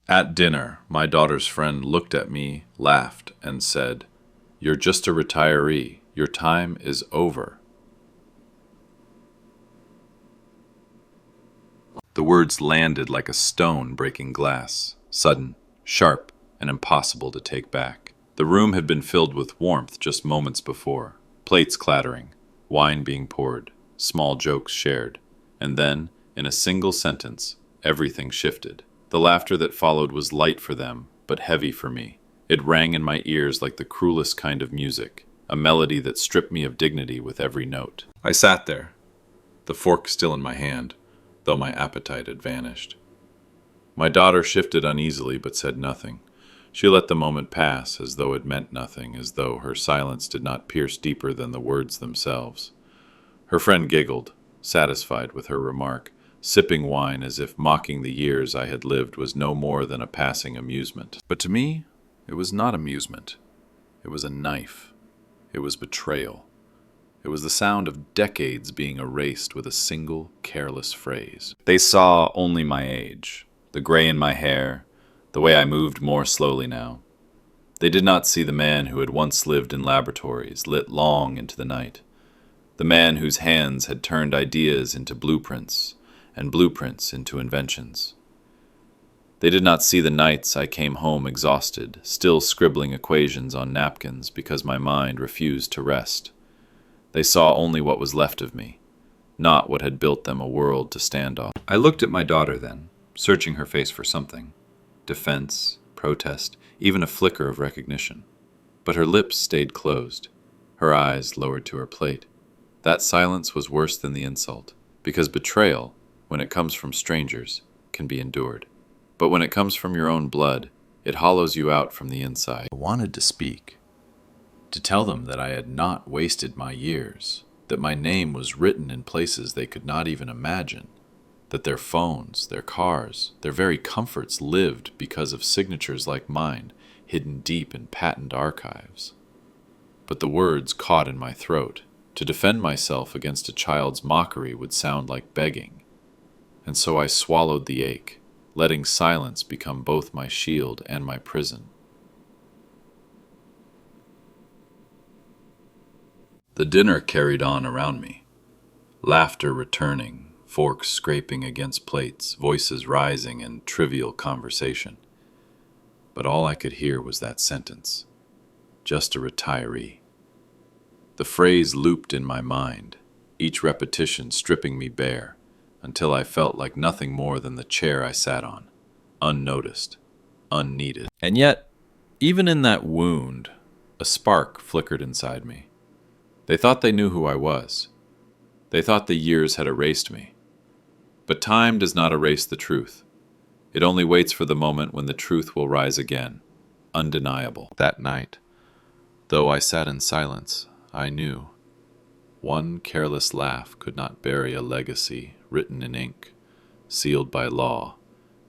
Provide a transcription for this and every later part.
At dinner, my daughter's friend looked at me, laughed, and said, "You're just a retiree. Your time is over." The words landed like a stone breaking glass, sudden, sharp, and impossible to take back. The room had been filled with warmth just moments before, plates clattering, wine being poured, small jokes shared, and then, in a single sentence, everything shifted. The laughter that followed was light for them, but heavy for me. It rang in my ears like the cruelest kind of music, a melody that stripped me of dignity with every note. I sat there, the fork still in my hand, though my appetite had vanished. My daughter shifted uneasily but said nothing. She let the moment pass as though it meant nothing, as though her silence did not pierce deeper than the words themselves. Her friend giggled, satisfied with her remark, sipping wine as if mocking the years I had lived was no more than a passing amusement. But to me, it was not amusement. It was a knife. It was betrayal. It was the sound of decades being erased with a single careless phrase. They saw only my age, the gray in my hair, the way I moved more slowly now. They did not see the man who had once lived in laboratories lit long into the night, the man whose hands had turned ideas into blueprints and blueprints into inventions. They did not see the nights I came home exhausted, still scribbling equations on napkins because my mind refused to rest. They saw only what was left of me, not what had built them a world to stand on. I looked at my daughter then, searching her face for something. Defense, protest, even a flicker of recognition. But her lips stayed closed, her eyes lowered to her plate. That silence was worse than the insult, because betrayal, when it comes from strangers, can be endured. But when it comes from your own blood, it hollows you out from the inside. I wanted to speak, to tell them that I had not wasted my years, that my name was written in places they could not even imagine, that their phones, their cars, their very comforts lived because of signatures like mine, hidden deep in patent archives. But the words caught in my throat. To defend myself against a child's mockery would sound like begging. And so I swallowed the ache, letting silence become both my shield and my prison. The dinner carried on around me, laughter returning, forks scraping against plates, voices rising in trivial conversation. But all I could hear was that sentence, just a retiree. The phrase looped in my mind, each repetition stripping me bare, until I felt like nothing more than the chair I sat on, unnoticed, unneeded. And yet, even in that wound, a spark flickered inside me. They thought they knew who I was. They thought the years had erased me. But time does not erase the truth. It only waits for the moment when the truth will rise again, undeniable. That night, though I sat in silence, I knew. One careless laugh could not bury a legacy written in ink, sealed by law,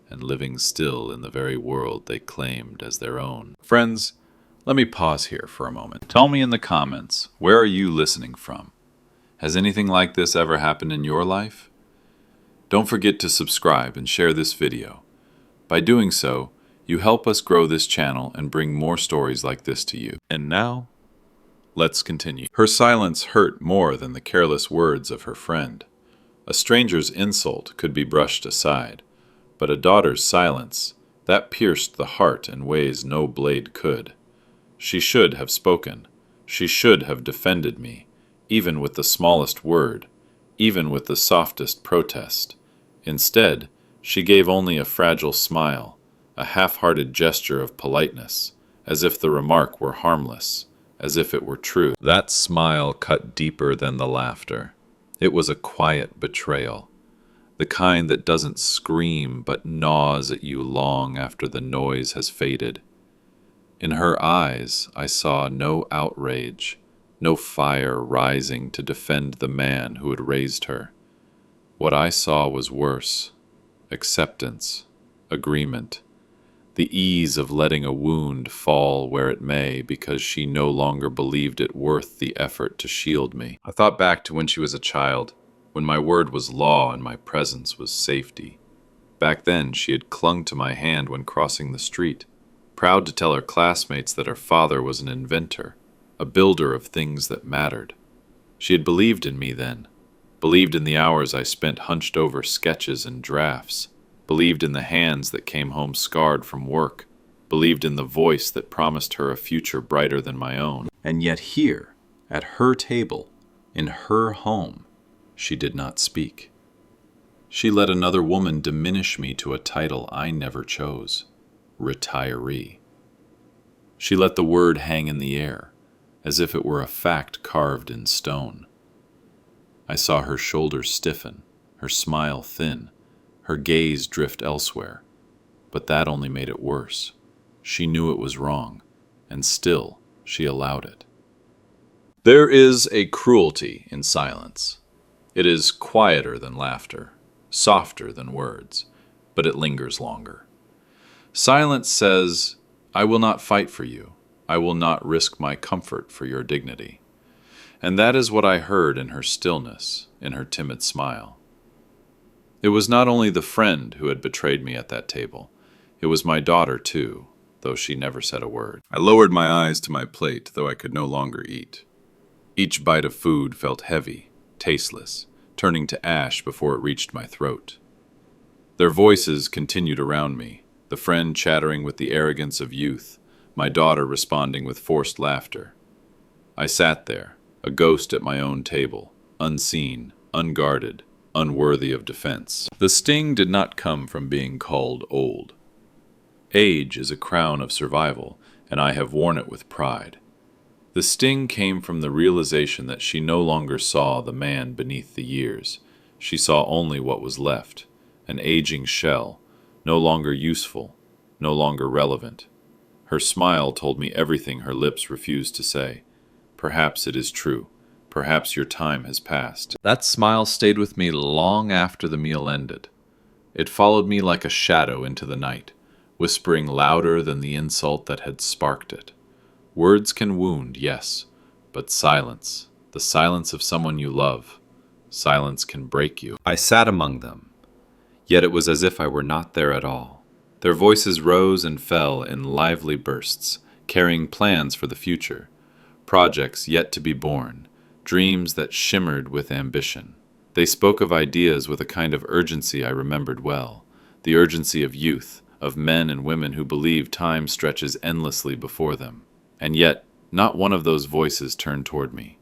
and living still in the very world they claimed as their own. Friends, let me pause here for a moment. Tell me in the comments, where are you listening from? Has anything like this ever happened in your life? Don't forget to subscribe and share this video. By doing so, you help us grow this channel and bring more stories like this to you. And now, let's continue. Her silence hurt more than the careless words of her friend. A stranger's insult could be brushed aside, but a daughter's silence, that pierced the heart in ways no blade could. She should have spoken. She should have defended me, even with the smallest word, even with the softest protest. Instead, she gave only a fragile smile, a half-hearted gesture of politeness, as if the remark were harmless, as if it were true. That smile cut deeper than the laughter. It was a quiet betrayal, the kind that doesn't scream but gnaws at you long after the noise has faded. In her eyes, I saw no outrage, no fire rising to defend the man who had raised her. What I saw was worse: acceptance, agreement, the ease of letting a wound fall where it may because she no longer believed it worth the effort to shield me. I thought back to when she was a child, when my word was law and my presence was safety. Back then, she had clung to my hand when crossing the street, proud to tell her classmates that her father was an inventor, a builder of things that mattered. She had believed in me then, believed in the hours I spent hunched over sketches and drafts, believed in the hands that came home scarred from work, believed in the voice that promised her a future brighter than my own. And yet here, at her table, in her home, she did not speak. She let another woman diminish me to a title I never chose, retiree. She let the word hang in the air, as if it were a fact carved in stone. I saw her shoulders stiffen, her smile thin, her gaze drift elsewhere, but that only made it worse. She knew it was wrong, and still she allowed it. There is a cruelty in silence. It is quieter than laughter, softer than words, but it lingers longer. Silence says, I will not fight for you. I will not risk my comfort for your dignity. And that is what I heard in her stillness, in her timid smile. It was not only the friend who had betrayed me at that table. It was my daughter, too, though she never said a word. I lowered my eyes to my plate, though I could no longer eat. Each bite of food felt heavy, tasteless, turning to ash before it reached my throat. Their voices continued around me, the friend chattering with the arrogance of youth, my daughter responding with forced laughter. I sat there, a ghost at my own table, unseen, unguarded, unworthy of defense. The sting did not come from being called old. Age is a crown of survival, and I have worn it with pride. The sting came from the realization that she no longer saw the man beneath the years. She saw only what was left, an aging shell, no longer useful, no longer relevant. Her smile told me everything her lips refused to say. Perhaps it is true. Perhaps your time has passed. That smile stayed with me long after the meal ended. It followed me like a shadow into the night, whispering louder than the insult that had sparked it. Words can wound, yes, but silence, the silence of someone you love, silence can break you. I sat among them, yet it was as if I were not there at all. Their voices rose and fell in lively bursts, carrying plans for the future, projects yet to be born, dreams that shimmered with ambition. They spoke of ideas with a kind of urgency I remembered well, the urgency of youth, of men and women who believe time stretches endlessly before them. And yet, not one of those voices turned toward me.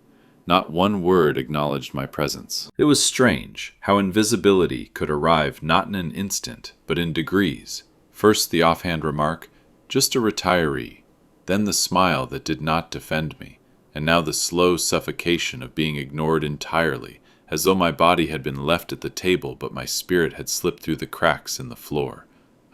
Not one word acknowledged my presence. It was strange how invisibility could arrive not in an instant, but in degrees. First the offhand remark, just a retiree, then the smile that did not defend me, and now the slow suffocation of being ignored entirely, as though my body had been left at the table but my spirit had slipped through the cracks in the floor.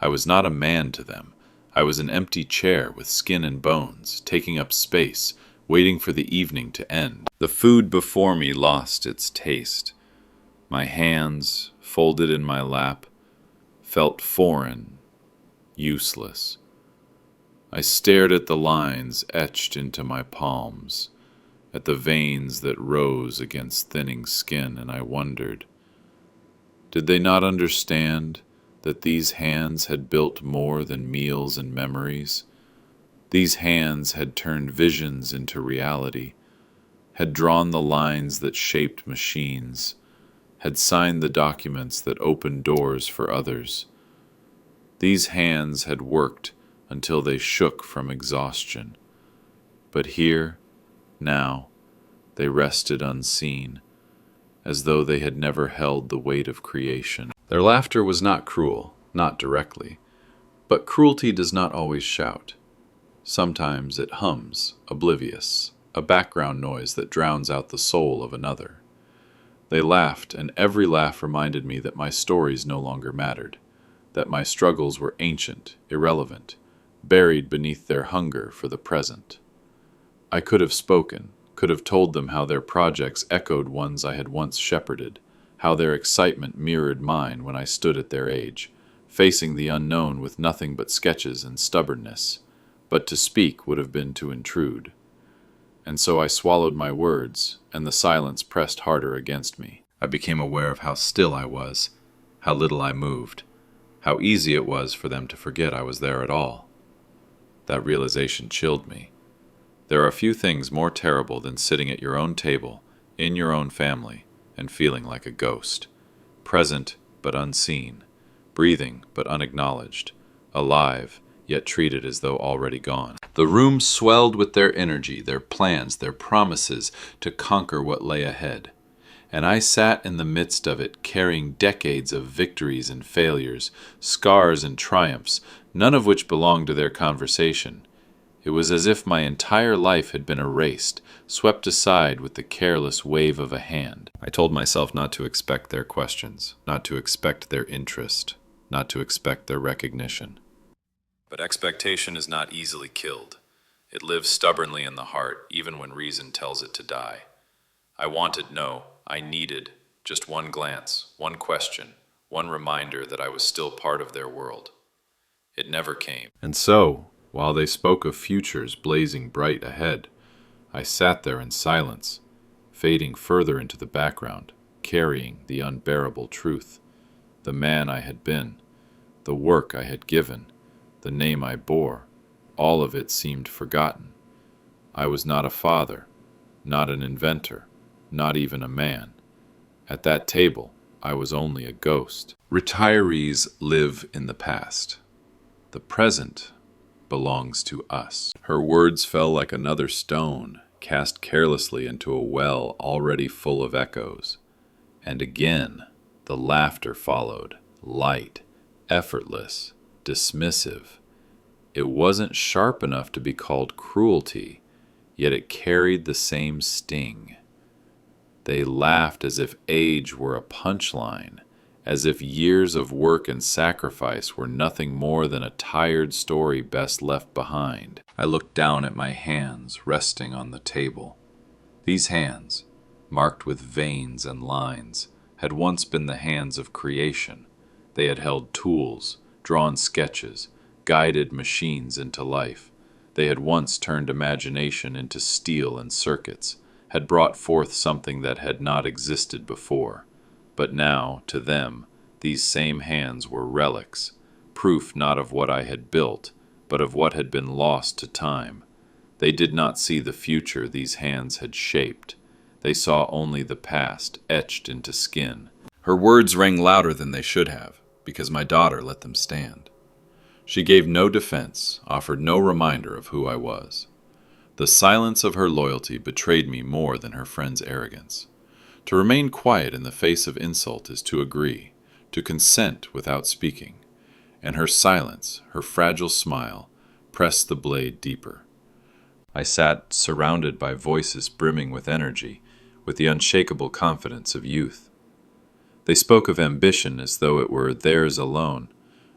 I was not a man to them. I was an empty chair with skin and bones, taking up space, waiting for the evening to end. The food before me lost its taste. My hands, folded in my lap, felt foreign, useless. I stared at the lines etched into my palms, at the veins that rose against thinning skin, and I wondered, did they not understand that these hands had built more than meals and memories? These hands had turned visions into reality, had drawn the lines that shaped machines, had signed the documents that opened doors for others. These hands had worked until they shook from exhaustion. But here, now, they rested unseen, as though they had never held the weight of creation. Their laughter was not cruel, not directly, but cruelty does not always shout. Sometimes it hums, oblivious, a background noise that drowns out the soul of another. They laughed, and every laugh reminded me that my stories no longer mattered, that my struggles were ancient, irrelevant, buried beneath their hunger for the present. I could have spoken, could have told them how their projects echoed ones I had once shepherded, how their excitement mirrored mine when I stood at their age, facing the unknown with nothing but sketches and stubbornness, but to speak would have been to intrude. And so I swallowed my words, and the silence pressed harder against me. I became aware of how still I was, how little I moved, How easy it was for them to forget I was there at all. That realization chilled me. There are few things more terrible than sitting at your own table, in your own family, and feeling like a ghost, present but unseen, breathing but unacknowledged, alive yet treated as though already gone. The room swelled with their energy, their plans, their promises to conquer what lay ahead. And I sat in the midst of it, carrying decades of victories and failures, scars and triumphs, none of which belonged to their conversation. It was as if my entire life had been erased, swept aside with the careless wave of a hand. I told myself not to expect their questions, not to expect their interest, not to expect their recognition. But expectation is not easily killed. It lives stubbornly in the heart, even when reason tells it to die. I needed just one glance, one question, one reminder that I was still part of their world. It never came. And so, while they spoke of futures blazing bright ahead, I sat there in silence, fading further into the background, carrying the unbearable truth. The man I had been, the work I had given, the name I bore, all of it seemed forgotten. I was not a father, not an inventor, not even a man. At that table, I was only a ghost. Retirees live in the past. The present belongs to us. Her words fell like another stone, cast carelessly into a well already full of echoes. And again, the laughter followed, light, effortless, dismissive. It wasn't sharp enough to be called cruelty, yet it carried the same sting. They laughed as if age were a punchline, as if years of work and sacrifice were nothing more than a tired story best left behind. I looked down at my hands resting on the table. These hands, marked with veins and lines, had once been the hands of creation. They had held tools, drawn sketches, guided machines into life. They had once turned imagination into steel and circuits, had brought forth something that had not existed before. But now, to them, these same hands were relics, proof not of what I had built, but of what had been lost to time. They did not see the future these hands had shaped. They saw only the past etched into skin. Her words rang louder than they should have, because my daughter let them stand. She gave no defense, offered no reminder of who I was. The silence of her loyalty betrayed me more than her friend's arrogance. To remain quiet in the face of insult is to agree, to consent without speaking. And her silence, her fragile smile, pressed the blade deeper. I sat surrounded by voices brimming with energy, with the unshakable confidence of youth. They spoke of ambition as though it were theirs alone,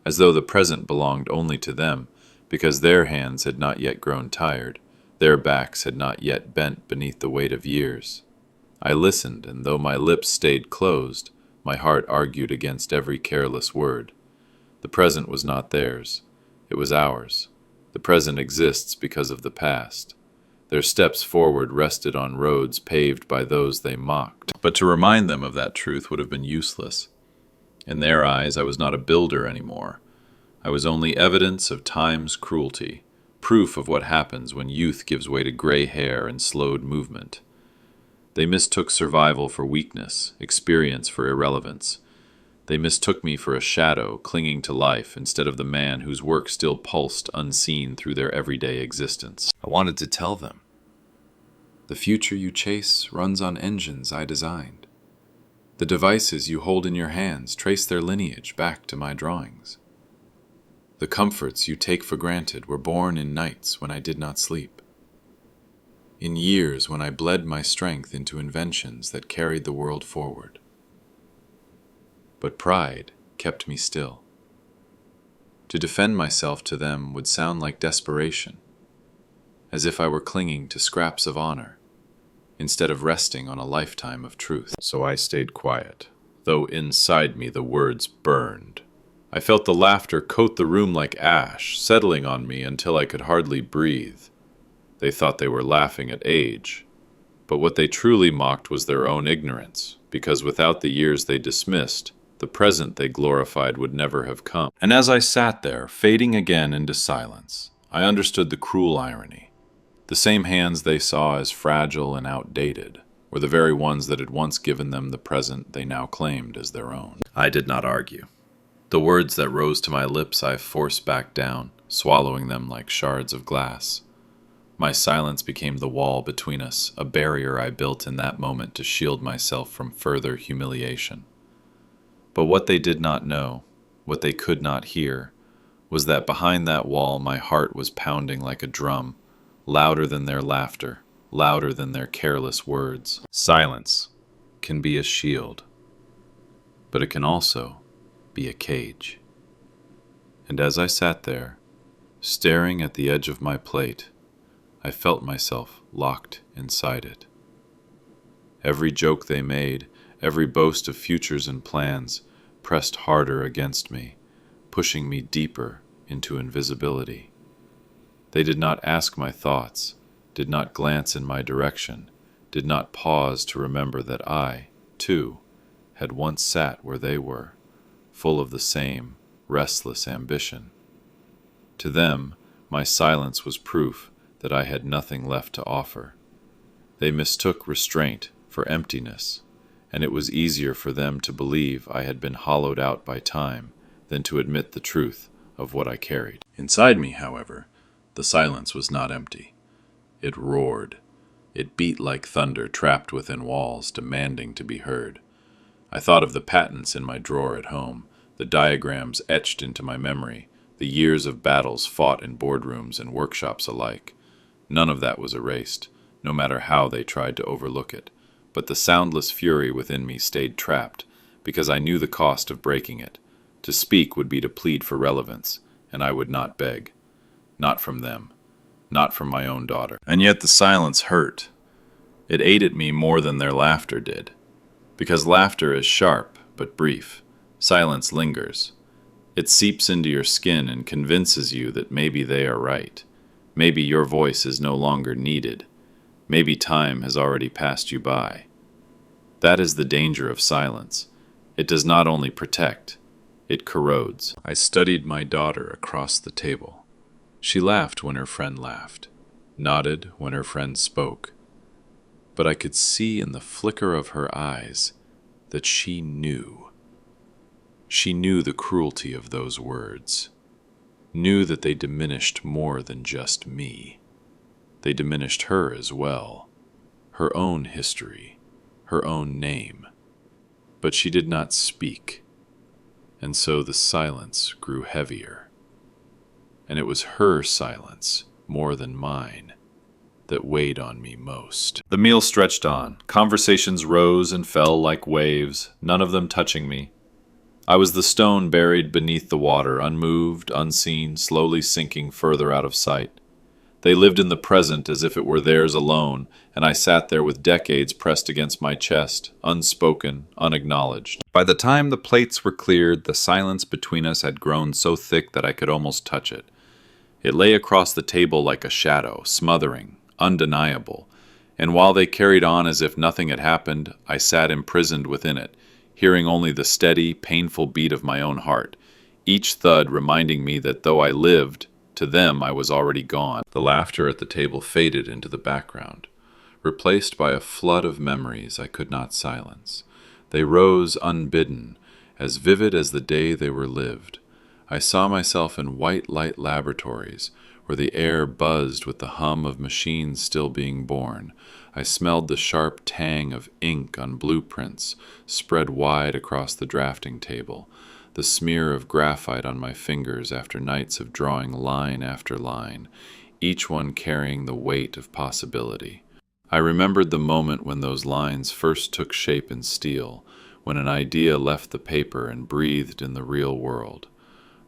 as though the present belonged only to them, because their hands had not yet grown tired, their backs had not yet bent beneath the weight of years. I listened, and though my lips stayed closed, my heart argued against every careless word. The present was not theirs. It was ours. The present exists because of the past. Their steps forward rested on roads paved by those they mocked. But to remind them of that truth would have been useless. In their eyes, I was not a builder anymore. I was only evidence of time's cruelty, proof of what happens when youth gives way to gray hair and slowed movement. They mistook survival for weakness, experience for irrelevance. They mistook me for a shadow clinging to life instead of the man whose work still pulsed unseen through their everyday existence. I wanted to tell them, the future you chase runs on engines I designed. The devices you hold in your hands trace their lineage back to my drawings. The comforts you take for granted were born in nights when I did not sleep, in years when I bled my strength into inventions that carried the world forward. But pride kept me still. To defend myself to them would sound like desperation, as if I were clinging to scraps of honor, instead of resting on a lifetime of truth. So I stayed quiet, though inside me the words burned. I felt the laughter coat the room like ash, settling on me until I could hardly breathe. They thought they were laughing at age, but what they truly mocked was their own ignorance, because without the years they dismissed, The present they glorified would never have come. And as I sat there, fading again into silence, I understood the cruel irony. The same hands they saw as fragile and outdated were the very ones that had once given them the present they now claimed as their own. I did not argue. The words that rose to my lips I forced back down, swallowing them like shards of glass. My silence became the wall between us, a barrier I built in that moment to shield myself from further humiliation. But what they did not know, what they could not hear, was that behind that wall my heart was pounding like a drum, louder than their laughter, louder than their careless words. Silence can be a shield, but it can also be a cage. And as I sat there, staring at the edge of my plate, I felt myself locked inside it. Every joke they made, every boast of futures and plans, pressed harder against me, pushing me deeper into invisibility. They did not ask my thoughts, did not glance in my direction, did not pause to remember that I, too, had once sat where they were, full of the same restless ambition. To them, my silence was proof that I had nothing left to offer. They mistook restraint for emptiness, and it was easier for them to believe I had been hollowed out by time than to admit the truth of what I carried. Inside me, however, the silence was not empty. It roared. It beat like thunder trapped within walls, demanding to be heard. I thought of the patents in my drawer at home, the diagrams etched into my memory, the years of battles fought in boardrooms and workshops alike. None of that was erased, no matter how they tried to overlook it. But the soundless fury within me stayed trapped, because I knew the cost of breaking it. To speak would be to plead for relevance, and I would not beg. Not from them. Not from my own daughter. And yet the silence hurt. It ate at me more than their laughter did. Because laughter is sharp, but brief. Silence lingers. It seeps into your skin and convinces you that maybe they are right. Maybe your voice is no longer needed. Maybe time has already passed you by. That is the danger of silence. It does not only protect, it corrodes. I studied my daughter across the table. She laughed when her friend laughed, nodded when her friend spoke. But I could see in the flicker of her eyes that she knew. She knew the cruelty of those words, knew that they diminished more than just me. They diminished her as well, her own history, her own name. But she did not speak, and so the silence grew heavier. And it was her silence, more than mine, that weighed on me most. The meal stretched on. Conversations rose and fell like waves, none of them touching me. I was the stone buried beneath the water, unmoved, unseen, slowly sinking further out of sight. They lived in the present as if it were theirs alone, and I sat there with decades pressed against my chest, unspoken, unacknowledged. By the time the plates were cleared, the silence between us had grown so thick that I could almost touch it. It lay across the table like a shadow, smothering, undeniable, and while they carried on as if nothing had happened, I sat imprisoned within it, hearing only the steady, painful beat of my own heart, each thud reminding me that though I lived, to them I was already gone. The laughter at the table faded into the background, replaced by a flood of memories I could not silence. They rose unbidden, as vivid as the day they were lived. I saw myself in white light laboratories, where the air buzzed with the hum of machines still being born. I smelled the sharp tang of ink on blueprints spread wide across the drafting table, the smear of graphite on my fingers after nights of drawing line after line, each one carrying the weight of possibility. I remembered the moment when those lines first took shape in steel, when an idea left the paper and breathed in the real world.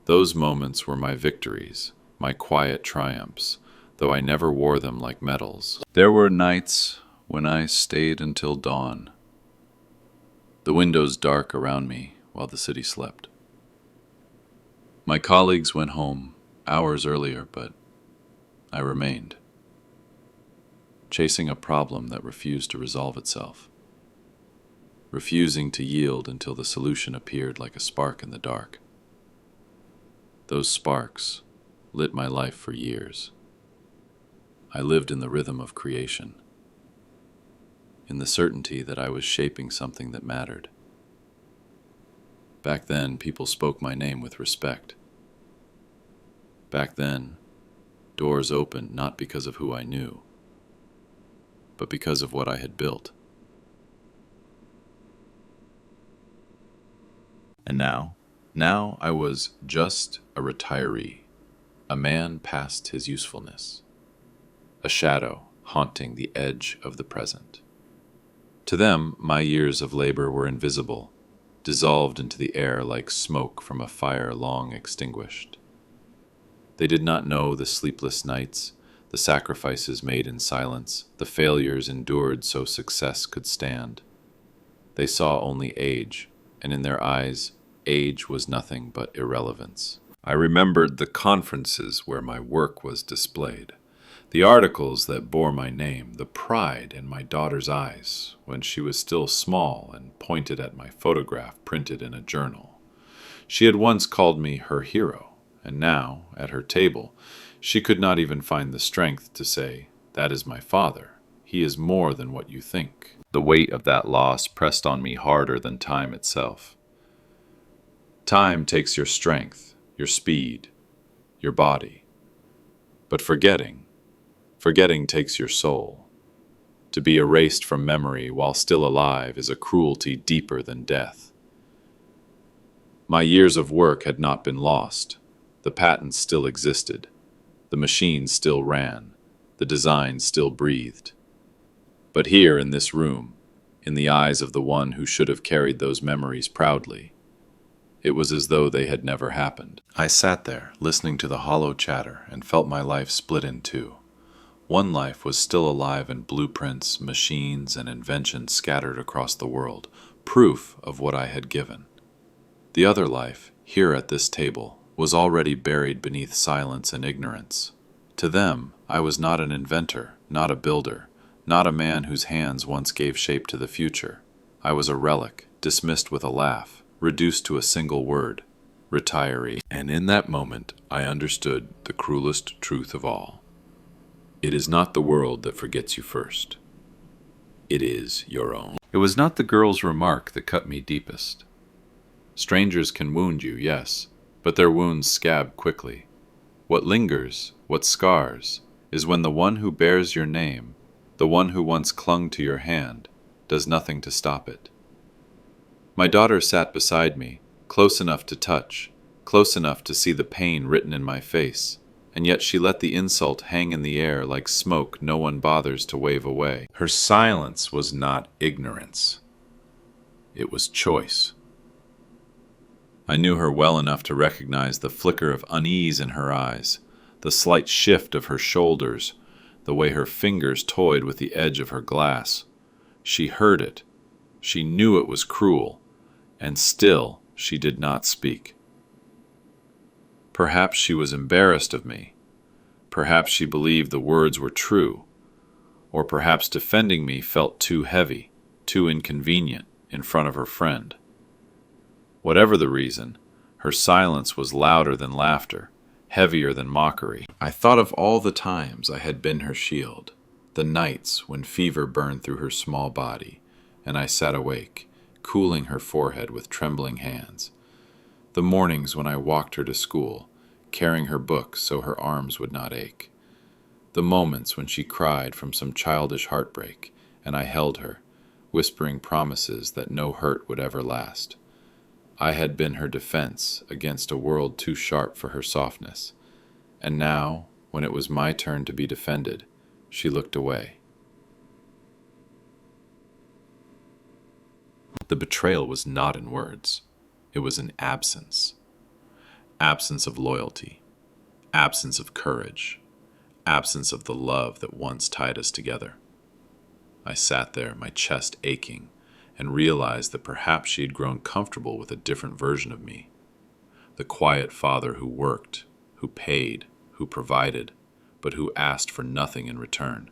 Those moments were my victories, my quiet triumphs, though I never wore them like medals. There were nights when I stayed until dawn, the windows dark around me while the city slept. My colleagues went home hours earlier, but I remained, chasing a problem that refused to resolve itself. refusing to yield until the solution appeared like a spark in the dark. Those sparks lit my life for years. I lived in the rhythm of creation, in the certainty that I was shaping something that mattered. Back then, people spoke my name with respect. Back then, doors opened not because of who I knew, but because of what I had built. And now I was just a retiree, a man past his usefulness, a shadow haunting the edge of the present. To them, my years of labor were invisible, dissolved into the air like smoke from a fire long extinguished. They did not know the sleepless nights, the sacrifices made in silence, the failures endured so success could stand. They saw only age, and in their eyes, age was nothing but irrelevance. I remembered the conferences where my work was displayed, the articles that bore my name, the pride in my daughter's eyes when she was still small and pointed at my photograph printed in a journal. She had once called me her hero, and now, at her table, she could not even find the strength to say, "That is my father. He is more than what you think." The weight of that loss pressed on me harder than time itself. Time takes your strength, your speed, your body. But forgetting takes your soul. To be erased from memory while still alive is a cruelty deeper than death. My years of work had not been lost. The patents still existed. The machines still ran. The design still breathed. But here in this room, in the eyes of the one who should have carried those memories proudly, it was as though they had never happened. I sat there, listening to the hollow chatter, and felt my life split in two. One life was still alive in blueprints, machines, and inventions scattered across the world, proof of what I had given. The other life, here at this table, was already buried beneath silence and ignorance. To them, I was not an inventor, not a builder, not a man whose hands once gave shape to the future. I was a relic, dismissed with a laugh, reduced to a single word, retiree. And in that moment, I understood the cruelest truth of all. It is not the world that forgets you first. It is your own. It was not the girl's remark that cut me deepest. Strangers can wound you, yes, but their wounds scab quickly. What lingers, what scars, is when the one who bears your name, the one who once clung to your hand, does nothing to stop it. My daughter sat beside me, close enough to touch, close enough to see the pain written in my face, and yet she let the insult hang in the air like smoke no one bothers to wave away. Her silence was not ignorance. It was choice. I knew her well enough to recognize the flicker of unease in her eyes, the slight shift of her shoulders, the way her fingers toyed with the edge of her glass. She heard it. She knew it was cruel, and still she did not speak. Perhaps she was embarrassed of me. Perhaps she believed the words were true. Or perhaps defending me felt too heavy, too inconvenient in front of her friend. Whatever the reason, her silence was louder than laughter, heavier than mockery. I thought of all the times I had been her shield, the nights when fever burned through her small body, and I sat awake, cooling her forehead with trembling hands. The mornings when I walked her to school, carrying her books so her arms would not ache. The moments when she cried from some childish heartbreak, and I held her, whispering promises that no hurt would ever last. I had been her defense against a world too sharp for her softness, and now, when it was my turn to be defended, she looked away. The betrayal was not in words. It was in absence. Absence of loyalty, absence of courage, absence of the love that once tied us together. I sat there, my chest aching, and realized that perhaps she had grown comfortable with a different version of me. The quiet father who worked, who paid, who provided, but who asked for nothing in return.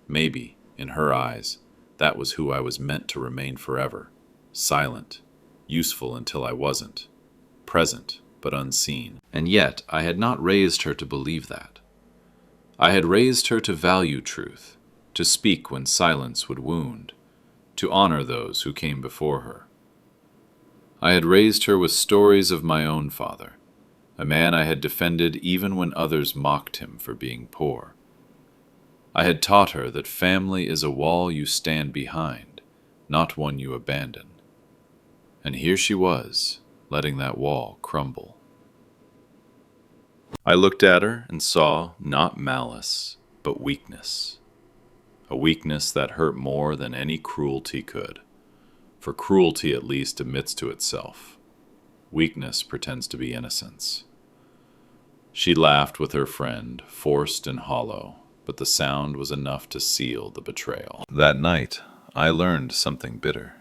Maybe, in her eyes, that was who I was meant to remain forever. silent, useful until I wasn't, present but unseen. And yet I had not raised her to believe that. I had raised her to value truth, to speak when silence would wound, to honor those who came before her. I had raised her with stories of my own father, a man I had defended even when others mocked him for being poor. I had taught her that family is a wall you stand behind, not one you abandon. And here she was, letting that wall crumble. I looked at her and saw not malice, but weakness. A weakness that hurt more than any cruelty could. For cruelty at least admits to itself. Weakness pretends to be innocence. She laughed with her friend, forced and hollow, but the sound was enough to seal the betrayal. That night, I learned something bitter.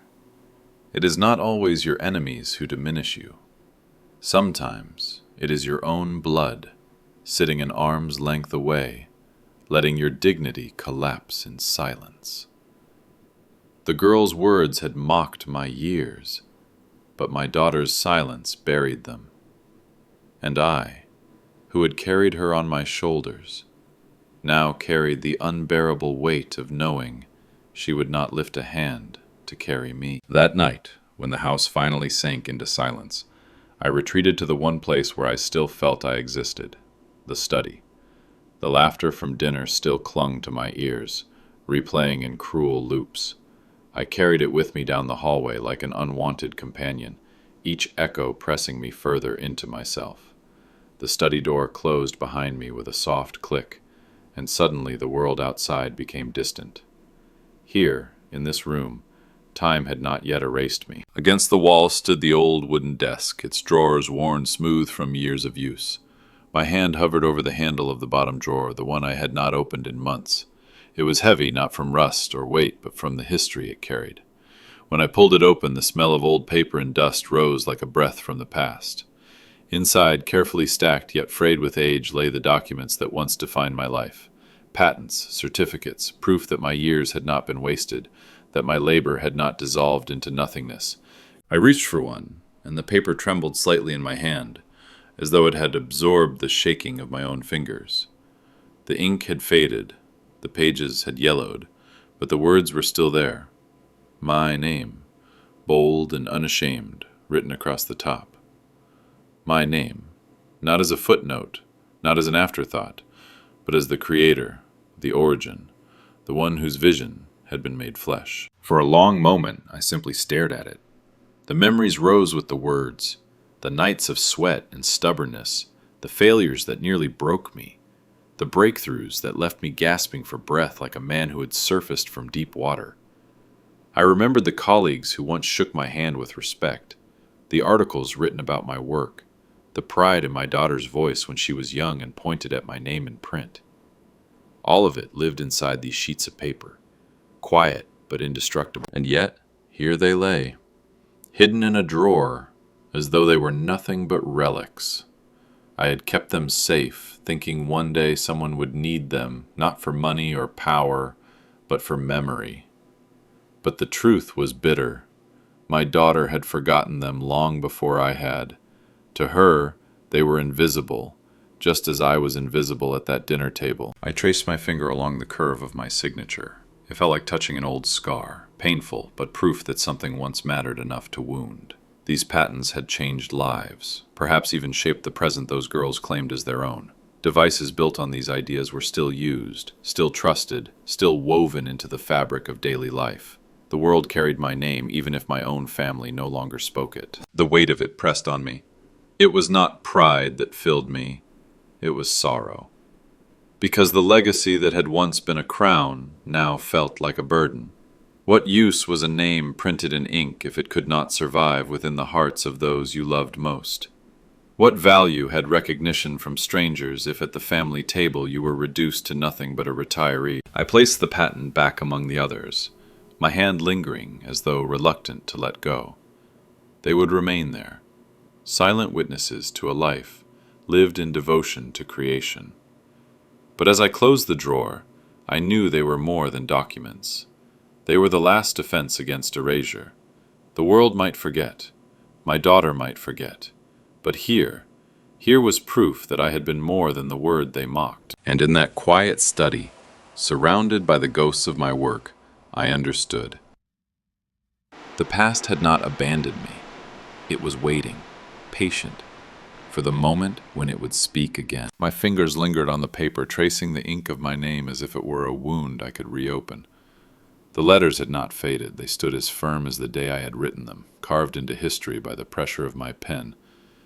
It is not always your enemies who diminish you. Sometimes it is your own blood, sitting an arm's length away, letting your dignity collapse in silence. The girl's words had mocked my years, but my daughter's silence buried them. And I, who had carried her on my shoulders, now carried the unbearable weight of knowing she would not lift a hand to carry me. That night, when the house finally sank into silence, I retreated to the one place where I still felt I existed, the study. The laughter from dinner still clung to my ears, replaying in cruel loops. I carried it with me down the hallway like an unwanted companion, each echo pressing me further into myself. The study door closed behind me with a soft click, and suddenly the world outside became distant. Here, in this room, time had not yet erased me. Against the wall stood the old wooden desk, its drawers worn smooth from years of use. My hand hovered over the handle of the bottom drawer, the one I had not opened in months. It was heavy, not from rust or weight, but from the history it carried. When I pulled it open, the smell of old paper and dust rose like a breath from the past. Inside, carefully stacked yet frayed with age, lay the documents that once defined my life. Patents, certificates, proof that my years had not been wasted, that my labor had not dissolved into nothingness. I reached for one, and the paper trembled slightly in my hand, as though it had absorbed the shaking of my own fingers. The ink had faded, the pages had yellowed, but the words were still there. My name, bold and unashamed, written across the top. My name, not as a footnote, not as an afterthought, but as the creator, the origin, the one whose vision had been made flesh. For a long moment, I simply stared at it. The memories rose with the words, the nights of sweat and stubbornness, the failures that nearly broke me, the breakthroughs that left me gasping for breath like a man who had surfaced from deep water. I remembered the colleagues who once shook my hand with respect, the articles written about my work, the pride in my daughter's voice when she was young and pointed at my name in print. All of it lived inside these sheets of paper, quiet but indestructible. And yet, here they lay, hidden in a drawer, as though they were nothing but relics. I had kept them safe, thinking one day someone would need them, not for money or power, but for memory. But the truth was bitter. My daughter had forgotten them long before I had. To her, they were invisible, just as I was invisible at that dinner table. I traced my finger along the curve of my signature. It felt like touching an old scar, painful, but proof that something once mattered enough to wound. These patents had changed lives, perhaps even shaped the present those girls claimed as their own. Devices built on these ideas were still used, still trusted, still woven into the fabric of daily life. The world carried my name even if my own family no longer spoke it. The weight of it pressed on me. It was not pride that filled me, it was sorrow. Because the legacy that had once been a crown now felt like a burden. What use was a name printed in ink if it could not survive within the hearts of those you loved most? What value had recognition from strangers if at the family table you were reduced to nothing but a retiree? I placed the patent back among the others, my hand lingering as though reluctant to let go. They would remain there, silent witnesses to a life lived in devotion to creation. But as I closed the drawer, I knew they were more than documents. They were the last defense against erasure. The world might forget. My daughter might forget. But here was proof that I had been more than the word they mocked. And in that quiet study, surrounded by the ghosts of my work, I understood. The past had not abandoned me. It was waiting, patient, for the moment when it would speak again. My fingers lingered on the paper, tracing the ink of my name as if it were a wound I could reopen. The letters had not faded. They stood as firm as the day I had written them, carved into history by the pressure of my pen,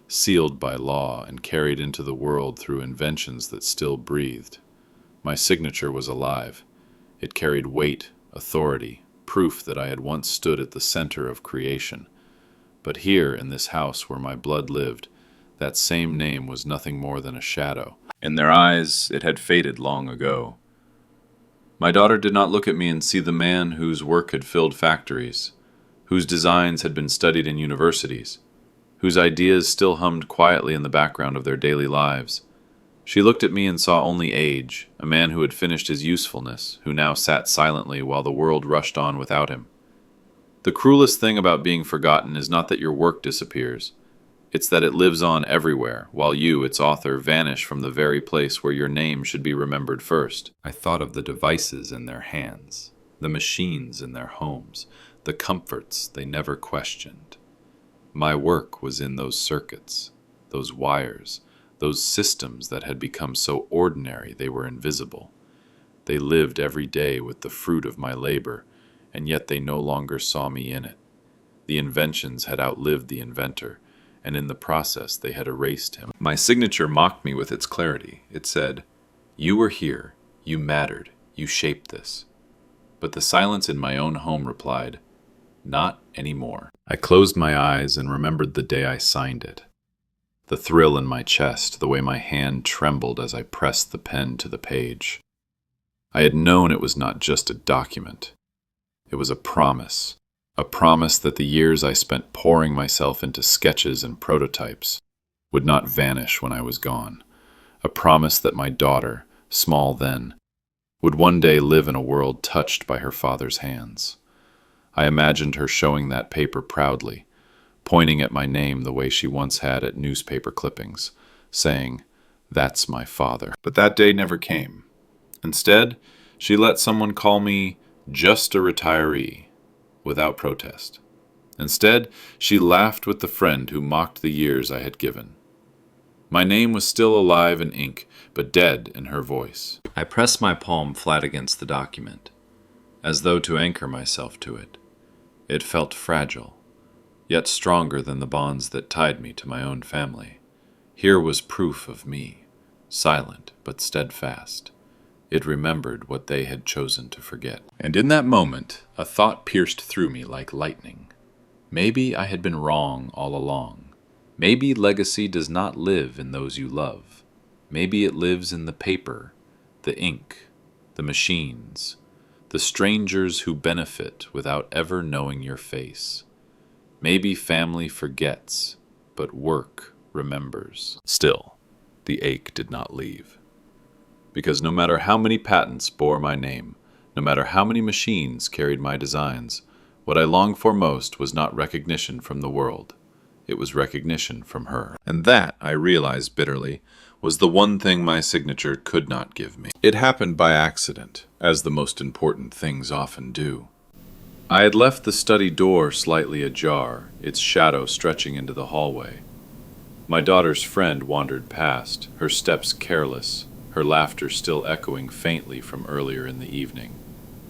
sealed by law and carried into the world through inventions that still breathed. My signature was alive. It carried weight, authority, proof that I had once stood at the center of creation. But here, in this house where my blood lived, that same name was nothing more than a shadow. In their eyes, it had faded long ago. My daughter did not look at me and see the man whose work had filled factories, whose designs had been studied in universities, whose ideas still hummed quietly in the background of their daily lives. She looked at me and saw only age, a man who had finished his usefulness, who now sat silently while the world rushed on without him. The cruelest thing about being forgotten is not that your work disappears. It's that it lives on everywhere, while you, its author, vanish from the very place where your name should be remembered first. I thought of the devices in their hands, the machines in their homes, the comforts they never questioned. My work was in those circuits, those wires, those systems that had become so ordinary they were invisible. They lived every day with the fruit of my labor, and yet they no longer saw me in it. The inventions had outlived the inventor, and in the process they had erased him. My signature mocked me with its clarity. It said, "You were here, you mattered, you shaped this." But the silence in my own home replied, "Not anymore." I closed my eyes and remembered the day I signed it. The thrill in my chest, the way my hand trembled as I pressed the pen to the page. I had known it was not just a document. It was a promise that the years I spent pouring myself into sketches and prototypes would not vanish when I was gone. A promise that my daughter, small then, would one day live in a world touched by her father's hands. I imagined her showing that paper proudly, pointing at my name the way she once had at newspaper clippings, saying, "That's my father." But that day never came. Instead, she let someone call me just a retiree, without protest. Instead, she laughed with the friend who mocked the years I had given. My name was still alive in ink, but dead in her voice. I pressed my palm flat against the document, as though to anchor myself to it. It felt fragile, yet stronger than the bonds that tied me to my own family. Here was proof of me, silent but steadfast. It remembered what they had chosen to forget. And in that moment, a thought pierced through me like lightning. Maybe I had been wrong all along. Maybe legacy does not live in those you love. Maybe it lives in the paper, the ink, the machines, the strangers who benefit without ever knowing your face. Maybe family forgets, but work remembers. Still, the ache did not leave. Because no matter how many patents bore my name, no matter how many machines carried my designs, what I longed for most was not recognition from the world. It was recognition from her. And that, I realized bitterly, was the one thing my signature could not give me. It happened by accident, as the most important things often do. I had left the study door slightly ajar, its shadow stretching into the hallway. My daughter's friend wandered past, her steps careless, her laughter still echoing faintly from earlier in the evening.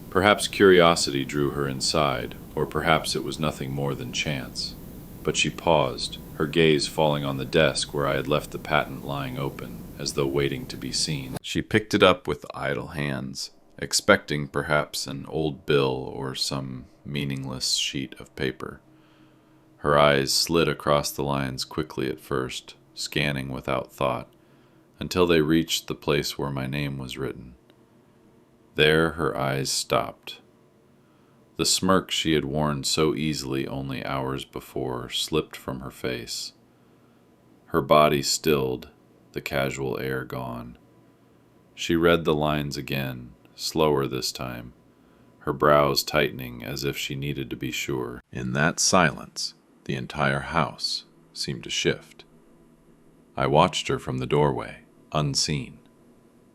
Perhaps curiosity drew her inside, or perhaps it was nothing more than chance. But she paused, her gaze falling on the desk where I had left the patent lying open, as though waiting to be seen. She picked it up with idle hands, expecting perhaps an old bill or some meaningless sheet of paper. Her eyes slid across the lines quickly at first, scanning without thought, until they reached the place where my name was written. There her eyes stopped. The smirk she had worn so easily only hours before slipped from her face. Her body stilled, the casual air gone. She read the lines again, slower this time, her brows tightening as if she needed to be sure. In that silence, the entire house seemed to shift. I watched her from the doorway, unseen,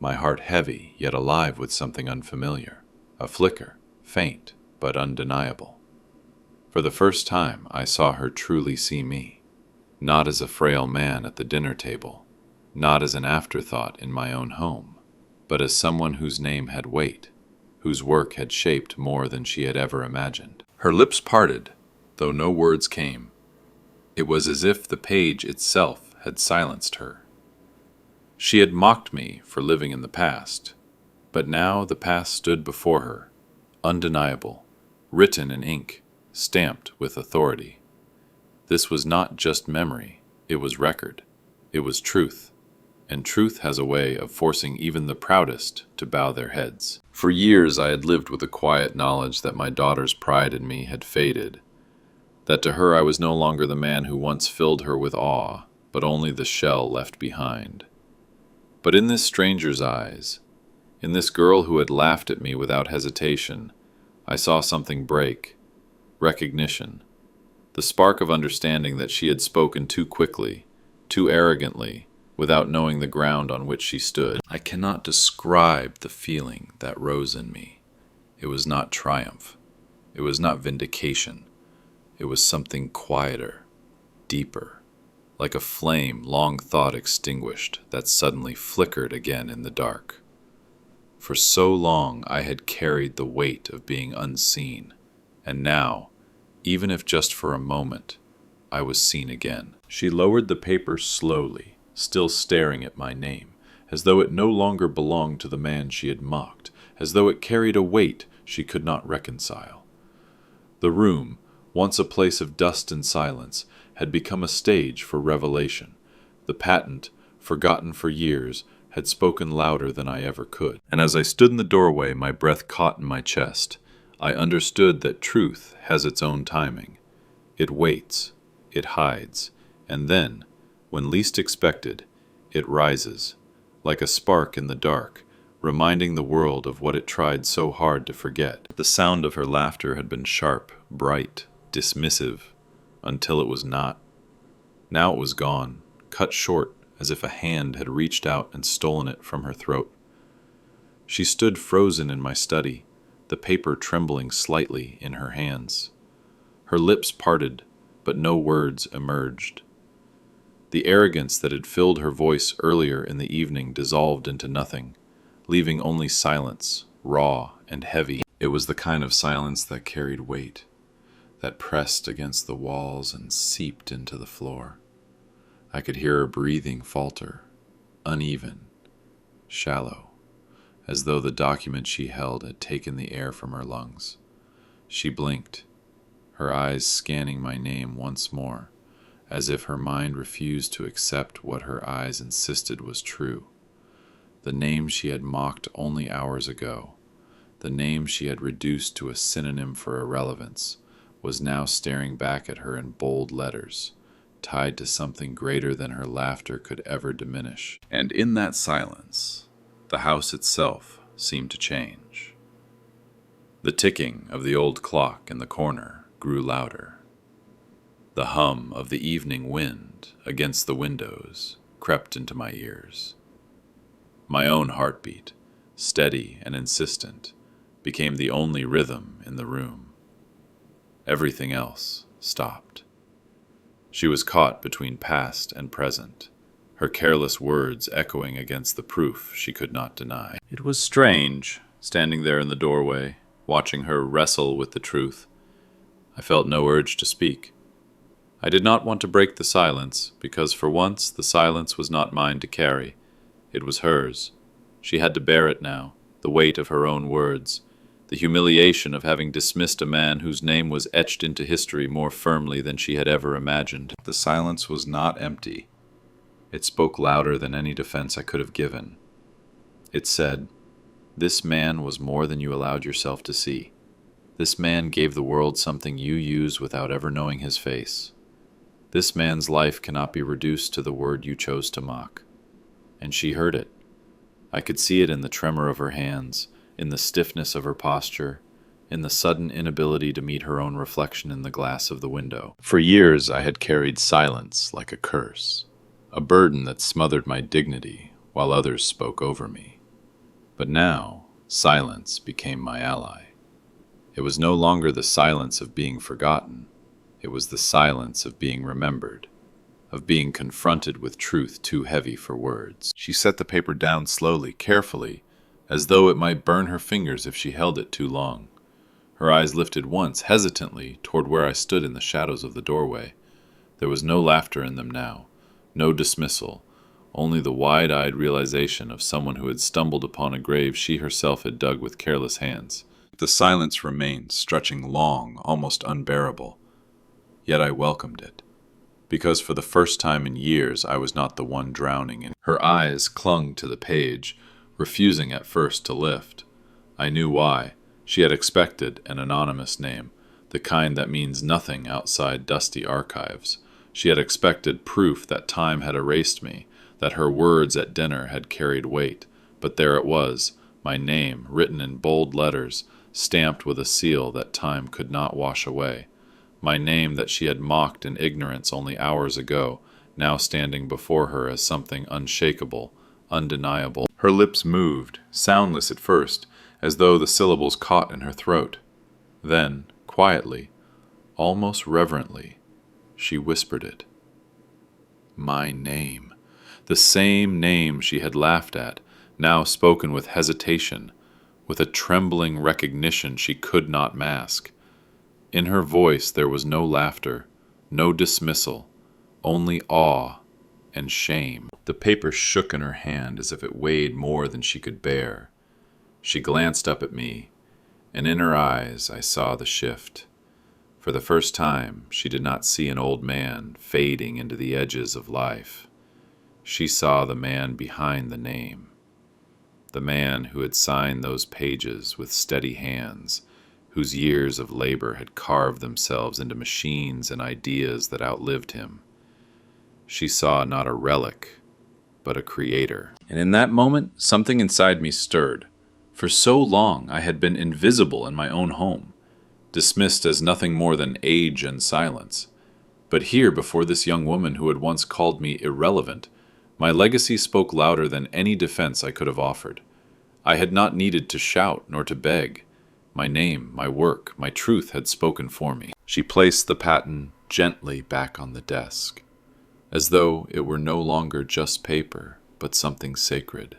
my heart heavy yet alive with something unfamiliar, a flicker, faint but undeniable. For the first time, I saw her truly see me, not as a frail man at the dinner table, not as an afterthought in my own home, but as someone whose name had weight, whose work had shaped more than she had ever imagined. Her lips parted, though no words came. It was as if the page itself had silenced her. She had mocked me for living in the past, but now the past stood before her, undeniable, written in ink, stamped with authority. This was not just memory, it was record, it was truth, and truth has a way of forcing even the proudest to bow their heads. For years I had lived with a quiet knowledge that my daughter's pride in me had faded, that to her I was no longer the man who once filled her with awe, but only the shell left behind. But in this stranger's eyes, in this girl who had laughed at me without hesitation, I saw something break, recognition, the spark of understanding that she had spoken too quickly, too arrogantly, without knowing the ground on which she stood. I cannot describe the feeling that rose in me. It was not triumph. It was not vindication. It was something quieter, deeper, like a flame long thought extinguished that suddenly flickered again in the dark. For so long I had carried the weight of being unseen, and now, even if just for a moment, I was seen again. She lowered the paper slowly, still staring at my name, as though it no longer belonged to the man she had mocked, as though it carried a weight she could not reconcile. The room, once a place of dust and silence, had become a stage for revelation. The patent, forgotten for years, had spoken louder than I ever could. And as I stood in the doorway, my breath caught in my chest, I understood that truth has its own timing. It waits, it hides, and then, when least expected, it rises, like a spark in the dark, reminding the world of what it tried so hard to forget. The sound of her laughter had been sharp, bright, dismissive, until it was not. Now it was gone, cut short, as if a hand had reached out and stolen it from her throat. She stood frozen in my study, the paper trembling slightly in her hands. Her lips parted, but no words emerged. The arrogance that had filled her voice earlier in the evening dissolved into nothing, leaving only silence, raw and heavy. It was the kind of silence that carried weight, that pressed against the walls and seeped into the floor. I could hear her breathing falter, uneven, shallow, as though the document she held had taken the air from her lungs. She blinked, her eyes scanning my name once more, as if her mind refused to accept what her eyes insisted was true. The name she had mocked only hours ago, the name she had reduced to a synonym for irrelevance, was now staring back at her in bold letters, tied to something greater than her laughter could ever diminish. And in that silence, the house itself seemed to change. The ticking of the old clock in the corner grew louder. The hum of the evening wind against the windows crept into my ears. My own heartbeat, steady and insistent, became the only rhythm in the room. Everything else stopped. She was caught between past and present, her careless words echoing against the proof she could not deny. It was strange, standing there in the doorway, watching her wrestle with the truth. I felt no urge to speak. I did not want to break the silence, because for once the silence was not mine to carry. It was hers. She had to bear it now, the weight of her own words, the humiliation of having dismissed a man whose name was etched into history more firmly than she had ever imagined. The silence was not empty. It spoke louder than any defense I could have given. It said, "This man was more than you allowed yourself to see. This man gave the world something you use without ever knowing his face. This man's life cannot be reduced to the word you chose to mock." And she heard it. I could see it in the tremor of her hands, in the stiffness of her posture, in the sudden inability to meet her own reflection in the glass of the window. For years I had carried silence like a curse, a burden that smothered my dignity while others spoke over me. But now, silence became my ally. It was no longer the silence of being forgotten. It was the silence of being remembered, of being confronted with truth too heavy for words. She set the paper down slowly, carefully, as though it might burn her fingers if she held it too long. Her eyes lifted once, hesitantly, toward where I stood in the shadows of the doorway. There was no laughter in them now, no dismissal, only the wide-eyed realization of someone who had stumbled upon a grave she herself had dug with careless hands. The silence remained, stretching long, almost unbearable. Yet I welcomed it, because for the first time in years I was not the one drowning in it. Her eyes clung to the page, refusing at first to lift. I knew why. She had expected an anonymous name, the kind that means nothing outside dusty archives. She had expected proof that time had erased me, that her words at dinner had carried weight. But there it was, my name, written in bold letters, stamped with a seal that time could not wash away. My name that she had mocked in ignorance only hours ago, now standing before her as something unshakable, undeniable. Her lips moved, soundless at first, as though the syllables caught in her throat. Then, quietly, almost reverently, she whispered it. My name. The same name she had laughed at, now spoken with hesitation, with a trembling recognition she could not mask. In her voice there was no laughter, no dismissal, only awe and shame. The paper shook in her hand as if it weighed more than she could bear. She glanced up at me, and in her eyes I saw the shift. For the first time, she did not see an old man fading into the edges of life. She saw the man behind the name, the man who had signed those pages with steady hands, whose years of labor had carved themselves into machines and ideas that outlived him. She saw not a relic, but a creator. And in that moment, something inside me stirred. For so long, I had been invisible in my own home, dismissed as nothing more than age and silence. But here, before this young woman who had once called me irrelevant, my legacy spoke louder than any defense I could have offered. I had not needed to shout nor to beg. My name, my work, my truth had spoken for me. She placed the patent gently back on the desk, as though it were no longer just paper, but something sacred.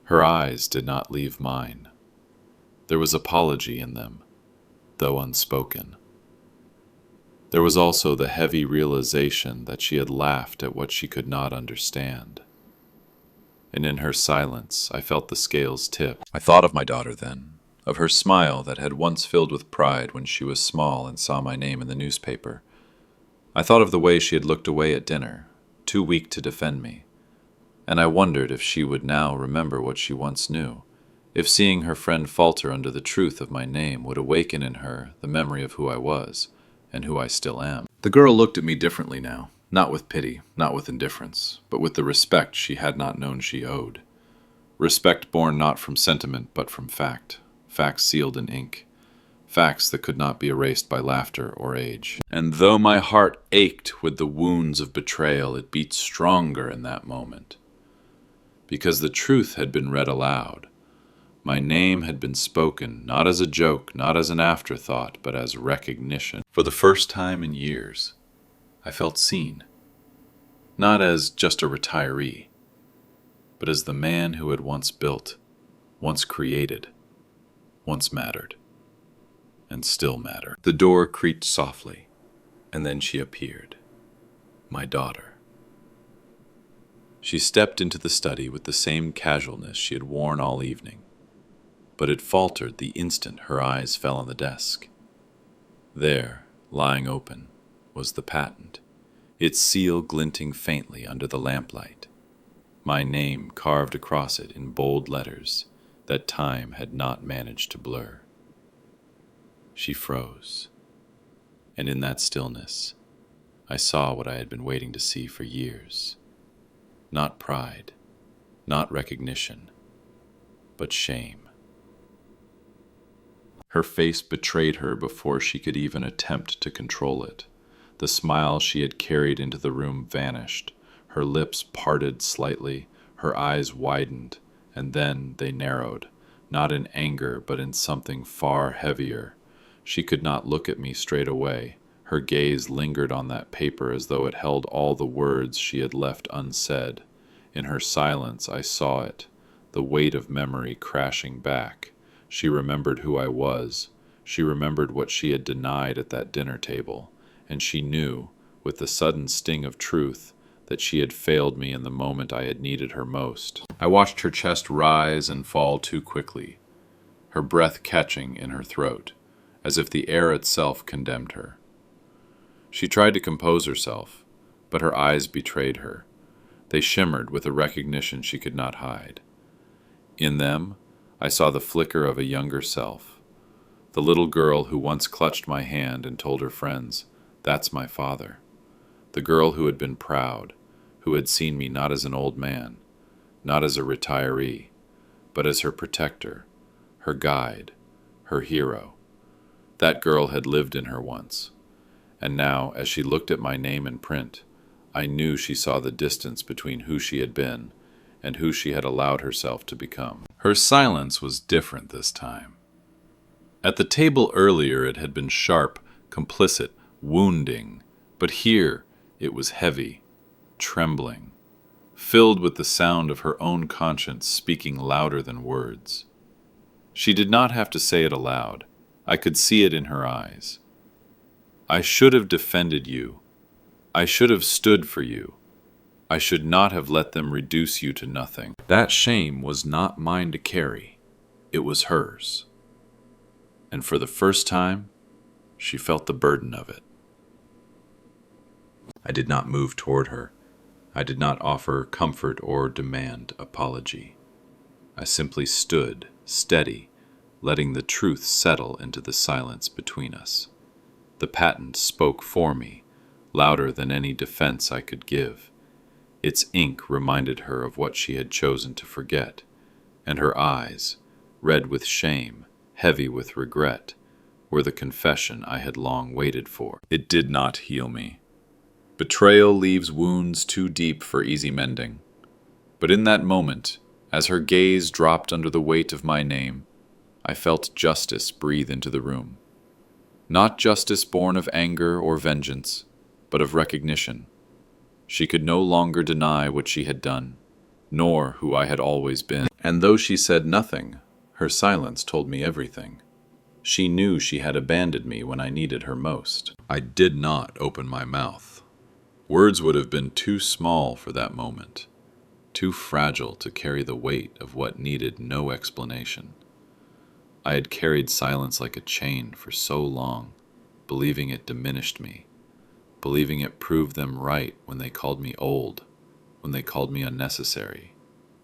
Her eyes did not leave mine. There was apology in them, though unspoken. There was also the heavy realization that she had laughed at what she could not understand. And in her silence, I felt the scales tip. I thought of my daughter then, of her smile that had once filled with pride when she was small and saw my name in the newspaper. I thought of the way she had looked away at dinner, too weak to defend me. And I wondered if she would now remember what she once knew, if seeing her friend falter under the truth of my name would awaken in her the memory of who I was, and who I still am. The girl looked at me differently now, not with pity, not with indifference, but with the respect she had not known she owed. Respect born not from sentiment, but from fact, facts sealed in ink, facts that could not be erased by laughter or age. And though my heart ached with the wounds of betrayal, it beat stronger in that moment, because the truth had been read aloud. My name had been spoken, not as a joke, not as an afterthought, but as recognition. For the first time in years, I felt seen, not as just a retiree, but as the man who had once built, once created, once mattered, and still matter. The door creaked softly, and then she appeared, my daughter. She stepped into the study with the same casualness she had worn all evening, but it faltered the instant her eyes fell on the desk. There, lying open, was the patent, its seal glinting faintly under the lamplight, my name carved across it in bold letters that time had not managed to blur. She froze, and in that stillness, I saw what I had been waiting to see for years. Not pride, not recognition, but shame. Her face betrayed her before she could even attempt to control it. The smile she had carried into the room vanished. Her lips parted slightly, her eyes widened, and then they narrowed, not in anger but in something far heavier. She could not look at me straight away. Her gaze lingered on that paper as though it held all the words she had left unsaid. In her silence I saw it, the weight of memory crashing back. She remembered who I was. She remembered what she had denied at that dinner table, and she knew, with the sudden sting of truth, that she had failed me in the moment I had needed her most. I watched her chest rise and fall too quickly, her breath catching in her throat, as if the air itself condemned her. She tried to compose herself, but her eyes betrayed her. They shimmered with a recognition she could not hide. In them, I saw the flicker of a younger self, the little girl who once clutched my hand and told her friends, "That's my father." The girl who had been proud, who had seen me not as an old man, not as a retiree, but as her protector, her guide, her hero. That girl had lived in her once, and now, as she looked at my name in print, I knew she saw the distance between who she had been and who she had allowed herself to become. Her silence was different this time. At the table earlier it had been sharp, complicit, wounding, but here it was heavy, trembling, filled with the sound of her own conscience speaking louder than words. She did not have to say it aloud. I could see it in her eyes. I should have defended you. I should have stood for you. I should not have let them reduce you to nothing. That shame was not mine to carry. It was hers. And for the first time, she felt the burden of it. I did not move toward her. I did not offer comfort or demand apology. I simply stood, steady, letting the truth settle into the silence between us. The patent spoke for me, louder than any defense I could give. Its ink reminded her of what she had chosen to forget, and her eyes, red with shame, heavy with regret, were the confession I had long waited for. It did not heal me. Betrayal leaves wounds too deep for easy mending. But in that moment, as her gaze dropped under the weight of my name, I felt justice breathe into the room. Not justice born of anger or vengeance, but of recognition. She could no longer deny what she had done, nor who I had always been. And though she said nothing, her silence told me everything. She knew she had abandoned me when I needed her most. I did not open my mouth. Words would have been too small for that moment, too fragile to carry the weight of what needed no explanation. I had carried silence like a chain for so long, believing it diminished me, believing it proved them right when they called me old, when they called me unnecessary.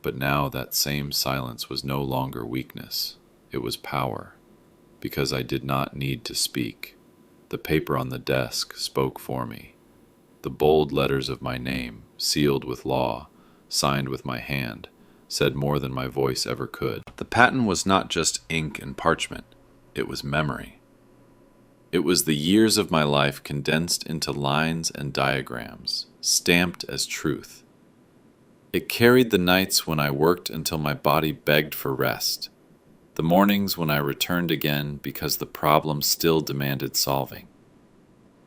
But now that same silence was no longer weakness, it was power, because I did not need to speak. The paper on the desk spoke for me. The bold letters of my name, sealed with law, signed with my hand, said more than my voice ever could. The patent was not just ink and parchment, it was memory. It was the years of my life condensed into lines and diagrams, stamped as truth. It carried the nights when I worked until my body begged for rest, the mornings when I returned again because the problem still demanded solving.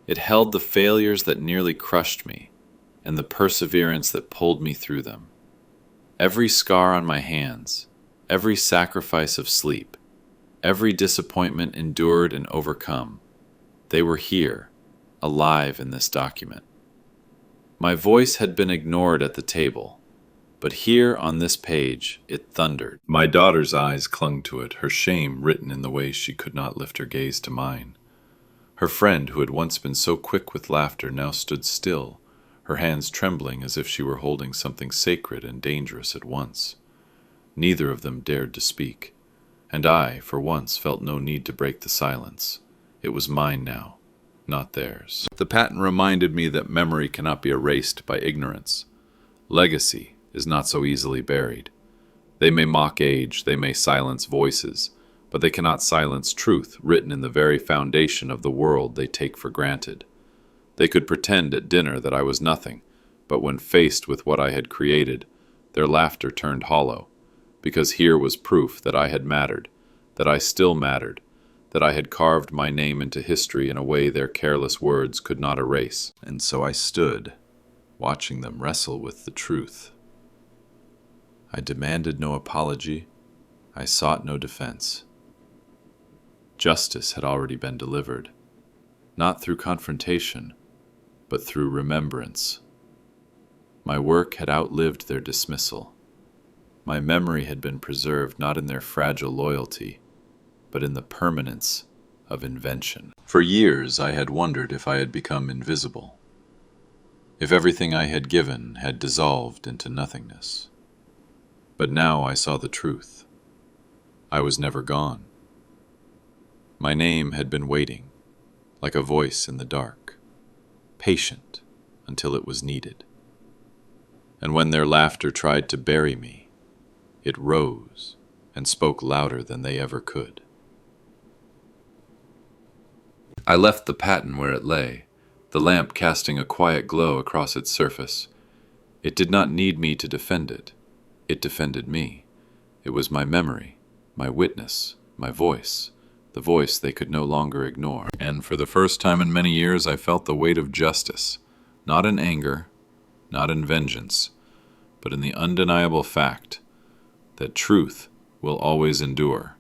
It held the failures that nearly crushed me, and the perseverance that pulled me through them. Every scar on my hands, every sacrifice of sleep, every disappointment endured and overcome, they were here, alive in this document. My voice had been ignored at the table, but here on this page it thundered. My daughter's eyes clung to it, her shame written in the way she could not lift her gaze to mine. Her friend, who had once been so quick with laughter, now stood still, her hands trembling as if she were holding something sacred and dangerous at once. Neither of them dared to speak, and I, for once, felt no need to break the silence. It was mine now, not theirs. The patent reminded me that memory cannot be erased by ignorance. Legacy is not so easily buried. They may mock age, they may silence voices, but they cannot silence truth written in the very foundation of the world they take for granted. They could pretend at dinner that I was nothing, but when faced with what I had created, their laughter turned hollow, because here was proof that I had mattered, that I still mattered, that I had carved my name into history in a way their careless words could not erase. And so I stood, watching them wrestle with the truth. I demanded no apology. I sought no defense. Justice had already been delivered, not through confrontation, but through remembrance. My work had outlived their dismissal. My memory had been preserved not in their fragile loyalty, but in the permanence of invention. For years I had wondered if I had become invisible, if everything I had given had dissolved into nothingness. But now I saw the truth. I was never gone. My name had been waiting, like a voice in the dark, patient until it was needed. And when their laughter tried to bury me, it rose and spoke louder than they ever could. I left the paten where it lay, the lamp casting a quiet glow across its surface. It did not need me to defend it. It defended me. It was my memory, my witness, my voice, the voice they could no longer ignore. And for the first time in many years, I felt the weight of justice, not in anger, not in vengeance, but in the undeniable fact that truth will always endure,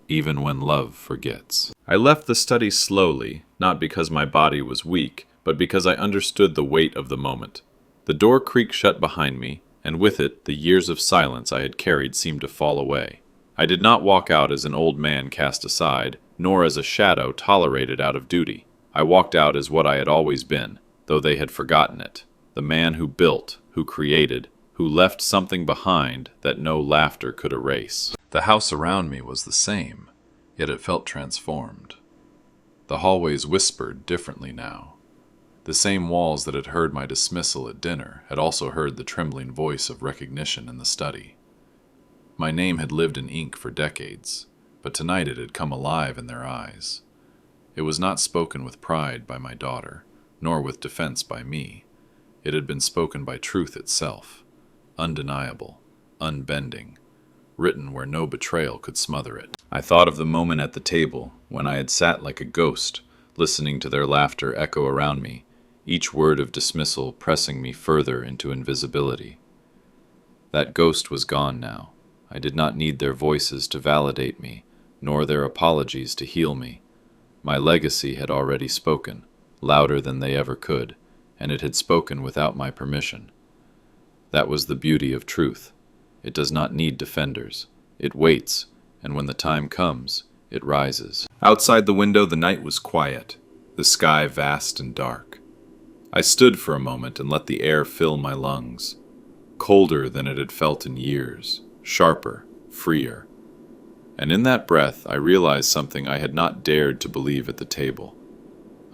even when love forgets. I left the study slowly, not because my body was weak, but because I understood the weight of the moment. The door creaked shut behind me, and with it the years of silence I had carried seemed to fall away. I did not walk out as an old man cast aside, nor as a shadow tolerated out of duty. I walked out as what I had always been, though they had forgotten it. The man who built, who created, who left something behind that no laughter could erase. The house around me was the same, yet it felt transformed. The hallways whispered differently now. The same walls that had heard my dismissal at dinner had also heard the trembling voice of recognition in the study. My name had lived in ink for decades, but tonight it had come alive in their eyes. It was not spoken with pride by my daughter, nor with defense by me. It had been spoken by truth itself, undeniable, unbending, written where no betrayal could smother it. I thought of the moment at the table when I had sat like a ghost, listening to their laughter echo around me, each word of dismissal pressing me further into invisibility. That ghost was gone now. I did not need their voices to validate me, nor their apologies to heal me. My legacy had already spoken, louder than they ever could, and it had spoken without my permission. That was the beauty of truth. It does not need defenders. It waits, and when the time comes, it rises. Outside the window the night was quiet, the sky vast and dark. I stood for a moment and let the air fill my lungs, colder than it had felt in years, sharper, freer. And in that breath I realized something I had not dared to believe at the table.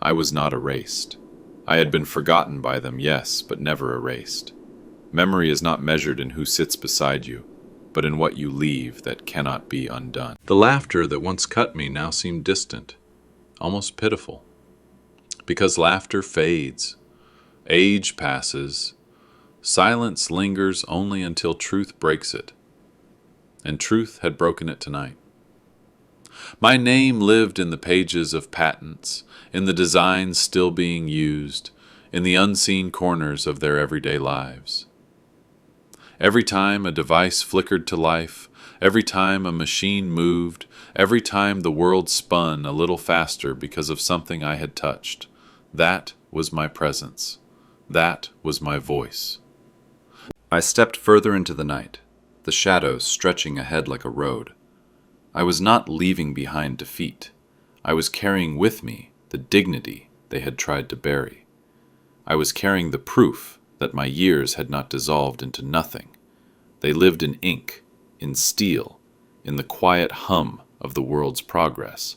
I was not erased. I had been forgotten by them, yes, but never erased. Memory is not measured in who sits beside you, but in what you leave that cannot be undone. The laughter that once cut me now seemed distant, almost pitiful. Because laughter fades, age passes, silence lingers only until truth breaks it. And truth had broken it tonight. My name lived in the pages of patents, in the designs still being used, in the unseen corners of their everyday lives. Every time a device flickered to life, every time a machine moved, every time the world spun a little faster because of something I had touched, that was my presence. That was my voice. I stepped further into the night, the shadows stretching ahead like a road. I was not leaving behind defeat. I was carrying with me the dignity they had tried to bury. I was carrying the proof that my years had not dissolved into nothing. They lived in ink, in steel, in the quiet hum of the world's progress.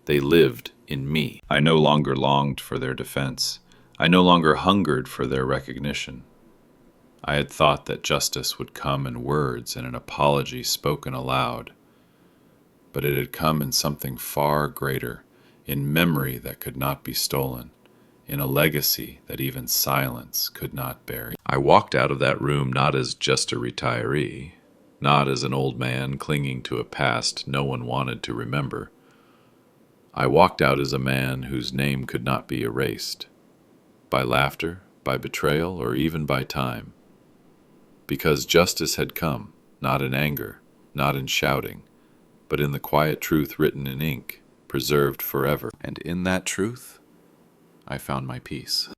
They lived in me. I no longer longed for their defense. I no longer hungered for their recognition. I had thought that justice would come in words and an apology spoken aloud. but it had come in something far greater, in memory that could not be stolen, in a legacy that even silence could not bury. I walked out of that room not as just a retiree, not as an old man clinging to a past no one wanted to remember. I walked out as a man whose name could not be erased, by laughter, by betrayal, or even by time. Because justice had come, not in anger, not in shouting, but in the quiet truth written in ink, preserved forever. And in that truth, I found my peace.